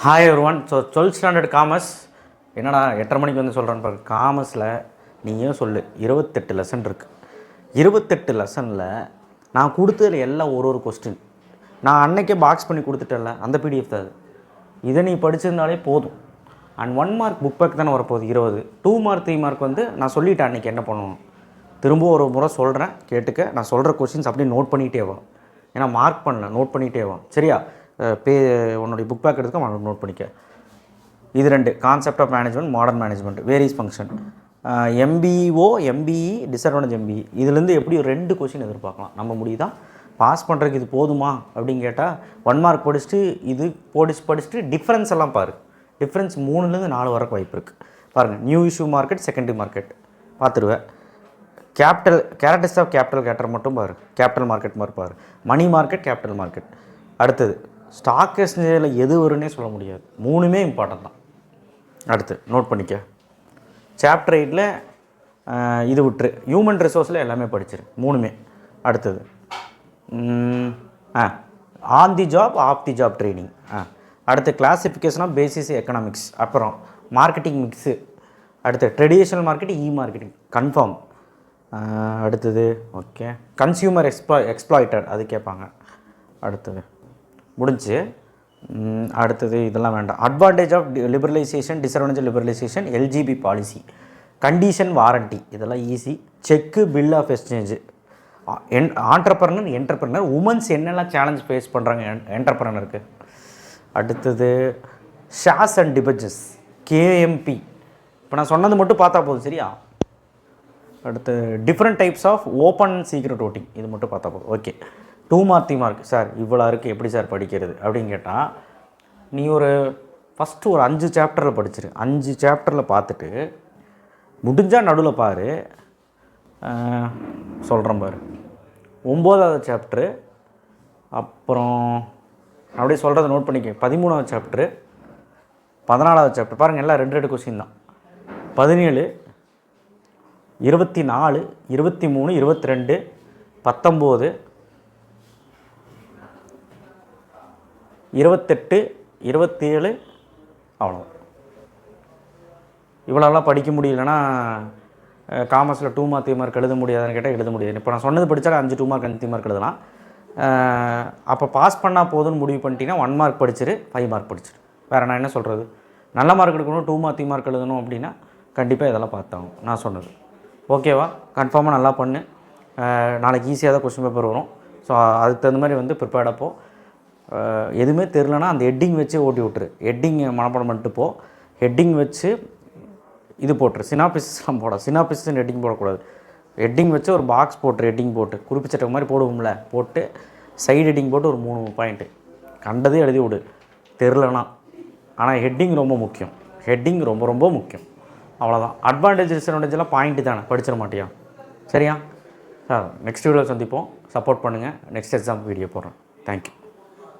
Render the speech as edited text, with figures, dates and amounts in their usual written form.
Hi everyone. So 12th standard commerce என்னடா 8:30 மணிக்கு வந்து சொல்கிறேன்னு பாருங்க. காமர்ஸில் நீயே சொல்லு 28 லெசன் இருக்குது. 28 லெசனில் நான் கொடுத்ததில் எல்லாம் ஒரு கொஸ்டின் நான் அன்றைக்கே பாக்ஸ் பண்ணி கொடுத்துட்டேன்ல, அந்த பிடிஎஃப் தான் அது. இதை நீ படிச்சிருந்தாலே போதும். அண்ட் 1 மார்க் புக் பேக் தானே வரப்போகுது 20. 2 மார்க் 3 மார்க் வந்து நான் சொல்லிவிட்டேன் அன்றைக்கி என்ன பண்ணணும். திரும்ப ஒரு முறை சொல்கிறேன் கேட்டுக்க. நான் சொல்கிற கொஸ்டின்ஸ் அப்படியே நோட் பண்ணிகிட்டே வா. ஏன்னா மார்க் பண்ணல, நோட் பண்ணிகிட்டே வா. சரியா? உன்னுடைய புக் பேக் எடுத்துக்க, நோட் பண்ணிக்க. இது 2 concept of management, modern management, various function, MBO, MBE, disadvantage MBE. இதுலேருந்து எப்படி ஒரு 2 கொஸ்டின் எதிர்பார்க்கலாம். நம்ம முடியுதா பாஸ் பண்ணுறதுக்கு இது போதுமா அப்படின்னு கேட்டால் 1 மார்க் படிச்சுட்டு இது படிச்சுட்டு டிஃப்ரென்ஸ் எல்லாம் பாரு. டிஃப்ரென்ஸ் 3லேருந்து 4 வரைக்கும் வாய்ப்பு இருக்குது. பாருங்கள், new issue market, secondary market பார்த்துருவேன். கேரக்டரிஸ்டிக்ஸ் ஆஃப் கேபிட்டல் கேட்டர் மட்டும் பாரு. கேபிட்டல் மார்க்கெட் மாதிரி பாரு. Money market, capital market. அடுத்தது ஸ்டாக் எக்ஸ்சேஞ்சில் எது வருன்னே சொல்ல முடியாது. 3மே இம்பார்ட்டன்ட் தான். அடுத்து நோட் பண்ணிக்க. சாப்டர் 8ல் இது விட்டுரு. ஹியூமன் ரிசோர்ஸில் எல்லாமே படிச்சிரு 3மே. அடுத்தது on the job, off the job training. அடுத்து கிளாசிஃபிகேஷன் ஆஃப் பேசிஸ் எக்கனாமிக்ஸ். அப்புறம் மார்க்கெட்டிங் மிக்ஸு. அடுத்து traditional marketing, e marketing confirm. அடுத்தது ஓகே கன்சியூமர் எக்ஸ்ப்ளாய்டட் அது கேட்பாங்க. அடுத்தது முடிஞ்சு. அடுத்தது இதெல்லாம் வேண்டாம். Advantage of liberalisation, disadvantage liberalisation, LGP policy, condition warranty இதெல்லாம் easy. Cheque, bill of exchange, entrepreneur, women's challenge சேலஞ்ச் ஃபேஸ் பண்ணுறாங்க என்டர்பிரனருக்கு. அடுத்தது ஷேர்ஸ் அண்ட் டிபெஞ்சர்ஸ், கேஎம்பி. இப்போ நான் சொன்னது மட்டும் பார்த்தா போதும். சரியா? அடுத்து different types of open secret voting இது மட்டும் பார்த்தா போதும். ஓகே 2 மார்க் 3 மார்க் சார் இவ்வளோ இருக்குது எப்படி சார் படிக்கிறது அப்படின்னு கேட்டால், நீ ஃபஸ்ட்டு ஒரு 5 சாப்டரில் படிச்சிரு. 5 சாப்டரில் பார்த்துட்டு முடிஞ்சால் நடுவில் பாரு. சொல்கிறேன் பாரு. 9வது சாப்டரு, அப்புறம் அப்படியே சொல்கிறத நோட் பண்ணிக்க. 13வது சாப்டரு, 14வது சாப்டர் பாருங்கள். எல்லாம் 2 கொஸ்டின் தான். 17, 24, 23, 22, 19, 28, 27 அவ்வளோ. இவ்வளோலாம் படிக்க முடியலன்னா காமர்ஸில் 2 மார்க் 3 மார்க் எழுத முடியாதுன்னு கேட்டால் எழுத முடியாது. இப்போ நான் சொன்னது படித்தா 5 2 மார்க் 5 மார்க் எழுதலாம். அப்போ பாஸ் பண்ணால் போதும்னு முடிவு பண்ணிட்டீங்கன்னா 1 மார்க் படிச்சிரு, 5 மார்க் படிச்சிரு. வேறு நான் என்ன சொல்கிறது? நல்ல மார்க் எடுக்கணும், 2 மார்க் 3 மார்க் எழுதணும் அப்படின்னா கண்டிப்பாக இதெல்லாம் பார்த்தாகும் நான் சொன்னது. ஓகேவா? கன்ஃபார்மாக நல்லா பண்ணு. நாளைக்கு ஈஸியாக தான் கொஸ்டின் பேப்பர் வரும். ஸோ அதுக்கு தகுந்த மாதிரி ப்ரிப்பேர்டாக போ. எதுவுமே தெரிலனா அந்த ஹெட்டிங் வச்சு ஓட்டி விட்டுரு. ஹெட்டிங் மனப்பாடம் பண்ணிட்டு போ. ஹெட்டிங் வச்சு இது போட்டுரு. சினாபிஸ்லாம் போட. சினாபிஸ்ன்னு ஹெட்டிங் போடக்கூடாது. ஹெட்டிங் வச்சு ஒரு பாக்ஸ் போட்டுரு. ஹெட்டிங் போட்டு குறிப்பிட்ட மாதிரி போடுவோம்ல, போட்டு சைடு ஹெட்டிங் போட்டு ஒரு 3 பாயிண்ட்டு கண்டதே எழுதி விடு தெரிலனா. ஆனால் ஹெட்டிங் ரொம்ப முக்கியம். ஹெட்டிங் ரொம்ப ரொம்ப முக்கியம். அவ்வளோதான். அட்வான்டேஜ் டிஸ்அட்வான்டேஜெலாம் பாயிண்ட்டு தானே, படிச்சிட மாட்டியா? சரியா சார்? நெக்ஸ்ட் வீடியோவில் சந்திப்போம். சப்போர்ட் பண்ணுங்கள். நெக்ஸ்ட் எக்ஸாம் வீடியோ போடுறேன். தேங்க்யூ.